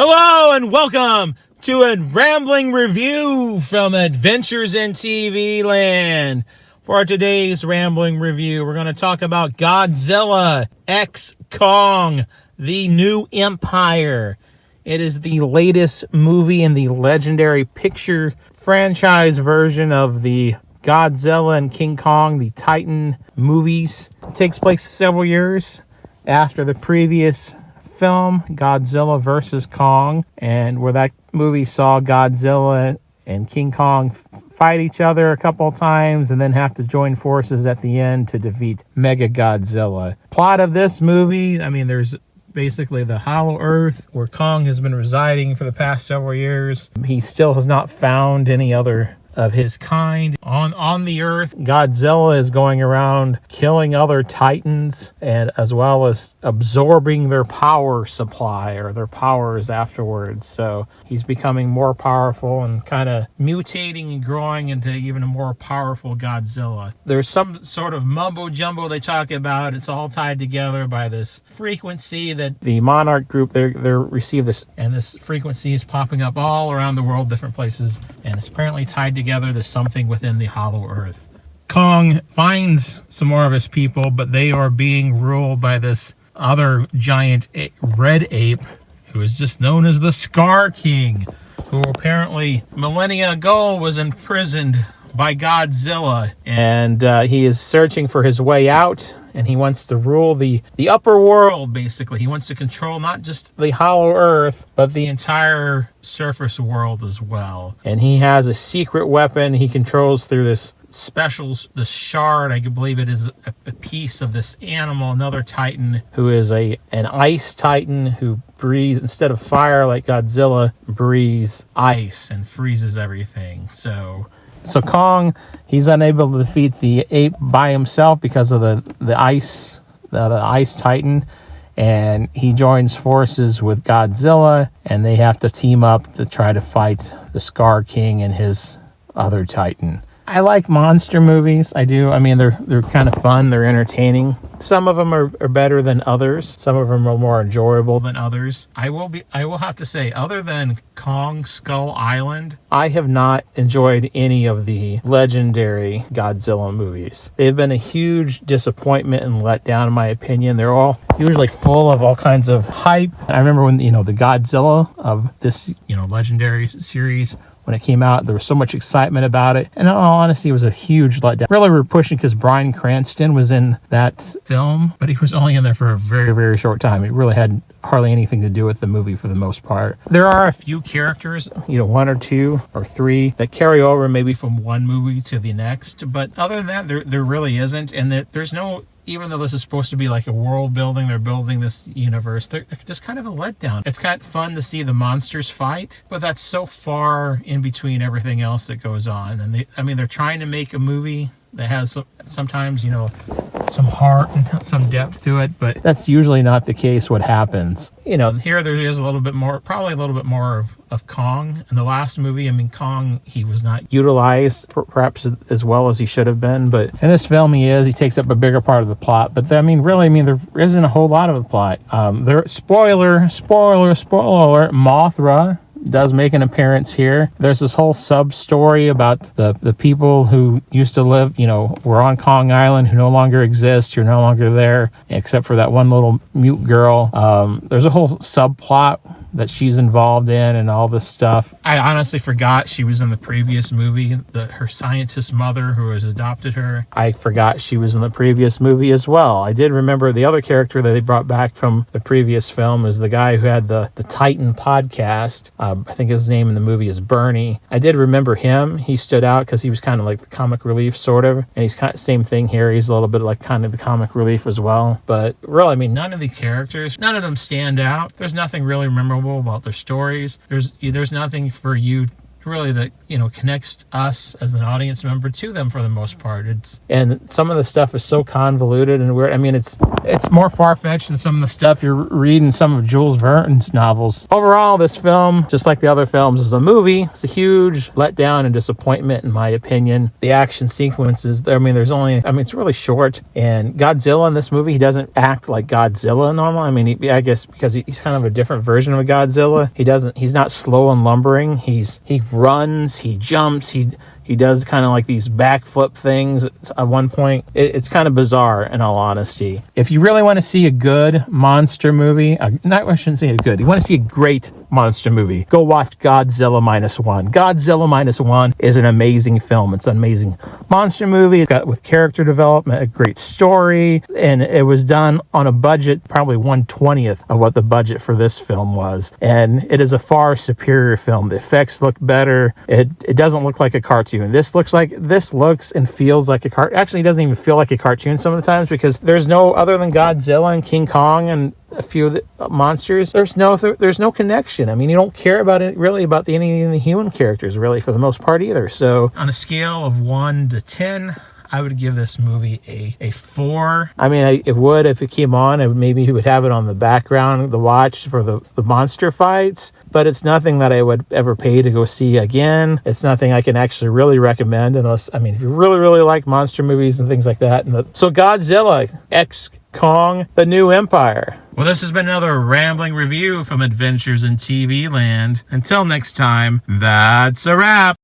Hello and welcome to a rambling review from Adventures in TV Land. For today's rambling review, we're going to talk about Godzilla X Kong, the New Empire. It is the latest movie in the legendary picture franchise version of the Godzilla and King Kong, the Titan movies. It takes place several years after the previous film, Godzilla vs. Kong, and where that movie saw Godzilla and King Kong fight each other a couple of times and then have to join forces at the end to defeat Mega Godzilla. Plot of this movie, there's basically the Hollow Earth where Kong has been residing for the past several years. He still has not found any other of his kind on the earth. Godzilla is going around killing other titans and as well as absorbing their power supply or their powers afterwards. So he's becoming more powerful and kind of mutating and growing into even a more powerful Godzilla. There's some sort of mumbo jumbo they talk about. It's all tied together by this frequency that the Monarch group they receive this, and this frequency is popping up all around the world, different places, and it's apparently tied together to something within the Hollow Earth. Kong finds some more of his people, but they are being ruled by this other giant red ape who is just known as the Scar King, who apparently millennia ago was imprisoned by Godzilla, and he is searching for his way out, and he wants to rule the upper world. Basically, he wants to control not just the Hollow Earth but the entire surface world as well. And he has a secret weapon he controls through this the shard. I believe it is a piece of this animal, another titan who is an ice titan who breathes, instead of fire like Godzilla, breathes ice and freezes everything. So Kong, he's unable to defeat the ape by himself because of the ice titan, and he joins forces with Godzilla, and they have to team up to try to fight the Scar King and his other titan. I like monster movies. I do. They're kind of fun. They're entertaining. Some of them are better than others. Some of them are more enjoyable than others. I will have to say, other than Kong Skull Island, I have not enjoyed any of the legendary Godzilla movies. They've been a huge disappointment and letdown, in my opinion. They're all usually full of all kinds of hype. I remember when, the Godzilla of this, legendary series, when it came out, there was so much excitement about it. And in all honesty, it was a huge letdown. Really, we were pushing because Bryan Cranston was in that film, but he was only in there for a very, very short time. It really had hardly anything to do with the movie for the most part. There are a few characters, one or two or three that carry over maybe from one movie to the next. But other than that, there really isn't. And there's no... Even though this is supposed to be like a world building, they're building this universe, they're just kind of a letdown. It's kind of fun to see the monsters fight, but that's so far in between everything else that goes on. And they're trying to make a movie that has sometimes, some heart and some depth to it, but that's usually not the case what happens. Here there is probably a little bit more of Kong. In the last movie, Kong, he was not utilized perhaps as well as he should have been, but in this film he takes up a bigger part of the plot. But there isn't a whole lot of the plot. Spoiler alert, Mothra does make an appearance here. There's this whole sub-story about the people who used to live, were on Kong Island, who no longer exist, who are no longer there, except for that one little mute girl. There's a whole subplot that she's involved in and all this stuff. I honestly forgot she was in the previous movie, her scientist mother who has adopted her. I forgot she was in the previous movie as well. I did remember the other character that they brought back from the previous film is the guy who had the Titan podcast. I think his name in the movie is Bernie. I did remember him. He stood out because he was kind of like the comic relief, sort of. And he's kind of same thing here. He's a little bit like kind of the comic relief as well. But really, none of the characters, none of them stand out. There's nothing really memorable about their stories. There's nothing for you really that, you know, connects us as an audience member to them for the most part. And some of the stuff is so convoluted and weird. I mean, it's more far-fetched than some of the stuff you read in some of Jules Verne's novels. Overall, this film, just like the other films, is a movie. It's a huge letdown and disappointment, in my opinion. The action sequences, it's really short. And Godzilla in this movie, he doesn't act like Godzilla normal. I mean, I guess because he's kind of a different version of a Godzilla. He's not slow and lumbering. He runs, he jumps, he does kind of like these backflip things at one point. It's kind of bizarre, in all honesty. If you really want to see a good monster movie, I shouldn't say a good, you want to see a great monster movie, go watch Godzilla -1. Godzilla -1 is an amazing film. It's an amazing monster movie. It's got with character development, a great story, and it was done on a budget probably 1/20th of what the budget for this film was. And it is a far superior film. The effects look better. It doesn't look like a cartoon. This looks and feels like a cartoon. Actually, it doesn't even feel like a cartoon some of the times, because there's no, other than Godzilla and King Kong and a few of the monsters, there's no connection. I mean, you don't care about it really, about any of the human characters really, for the most part either. So on a scale of 1 to 10, I would give this movie a 4. I mean, it would, if it came on, maybe he would have it on the background, the watch for the monster fights, but it's nothing that I would ever pay to go see again. It's nothing I can actually really recommend unless, I mean, if you really, really like monster movies and things like that. So Godzilla X Kong, The New Empire. Well, this has been another rambling review from Adventures in TV Land. Until next time, that's a wrap.